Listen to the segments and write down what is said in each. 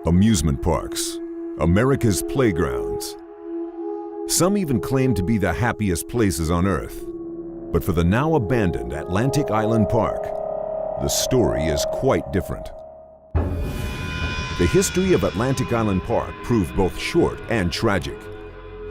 Amusement parks, America's playgrounds. Some even claim to be the happiest places on Earth. But for the now abandoned Atlantic Island Park, the story is quite different. The history of Atlantic Island Park proved both short and tragic.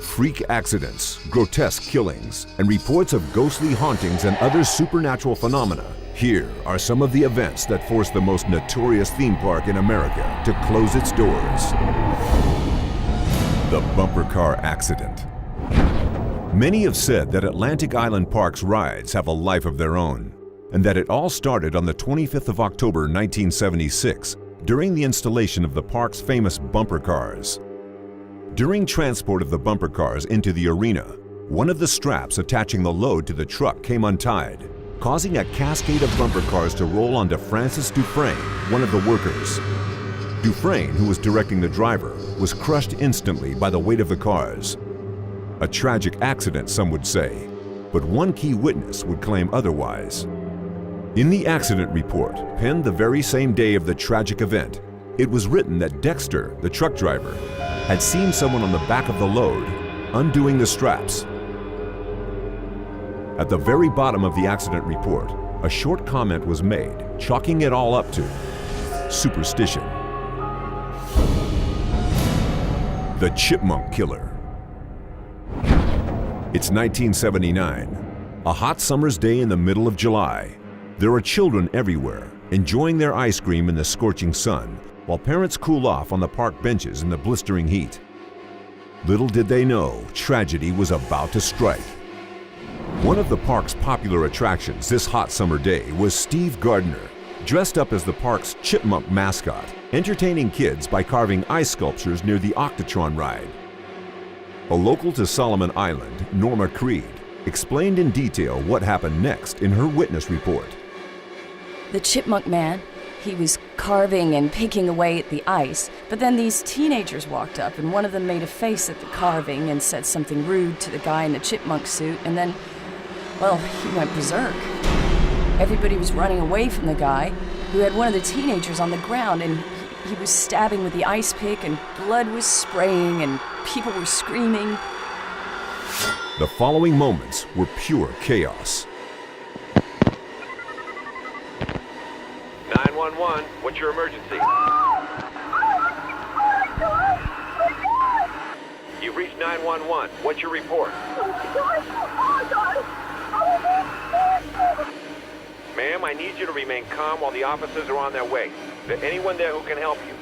Freak accidents, grotesque killings, and reports of ghostly hauntings and other supernatural phenomena. Here are some of the events that forced the most notorious theme park in America to close its doors. The bumper car accident. Many have said that Atlantic Island Park's rides have a life of their own, and that it all started on the 25th of October 1976 during the installation of the park's famous bumper cars. During transport of the bumper cars into the arena, one of the straps attaching the load to the truck came untied, causing a cascade of bumper cars to roll onto Francis Dufresne, one of the workers. Dufresne, who was directing the driver, was crushed instantly by the weight of the cars. A tragic accident, some would say, but one key witness would claim otherwise. In the accident report, penned the very same day of the tragic event, it was written that Dexter, the truck driver, had seen someone on the back of the load undoing the straps. At the very bottom of the accident report, a short comment was made, chalking it all up to superstition. The Chipmunk Killer. It's 1979, a hot summer's day in the middle of July. There are children everywhere, enjoying their ice cream in the scorching sun, while parents cool off on the park benches in the blistering heat. Little did they know, tragedy was about to strike. One of the park's popular attractions this hot summer day was Steve Gardner, dressed up as the park's chipmunk mascot, entertaining kids by carving ice sculptures near the Octotron ride. A local to Solomon Island, Norma Creed, explained in detail what happened next in her witness report. The chipmunk man, he was carving and picking away at the ice, but then these teenagers walked up and one of them made a face at the carving and said something rude to the guy in the chipmunk suit, and then, well, he went berserk. Everybody was running away from the guy who had one of the teenagers on the ground, and he was stabbing with the ice pick and blood was spraying and people were screaming. The following moments were pure chaos. 911, what's your emergency? You've reached 911. What's your report? Ma'am, I need you to remain calm while the officers are on their way. Is there anyone there who can help you?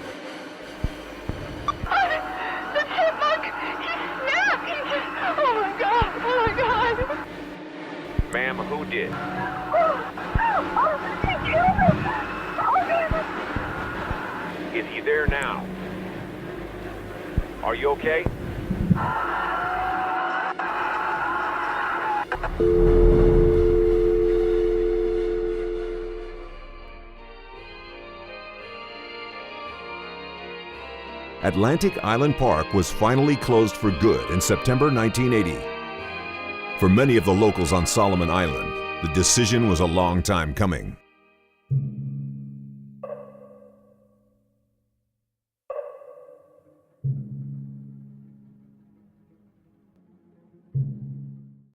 The chipmunk! He snapped! Oh my God! Oh my God! Ma'am, who did? He killed him! Is he there now? Are you okay? Atlantic Island Park was finally closed for good in September 1980. For many of the locals on Solomon Island, the decision was a long time coming.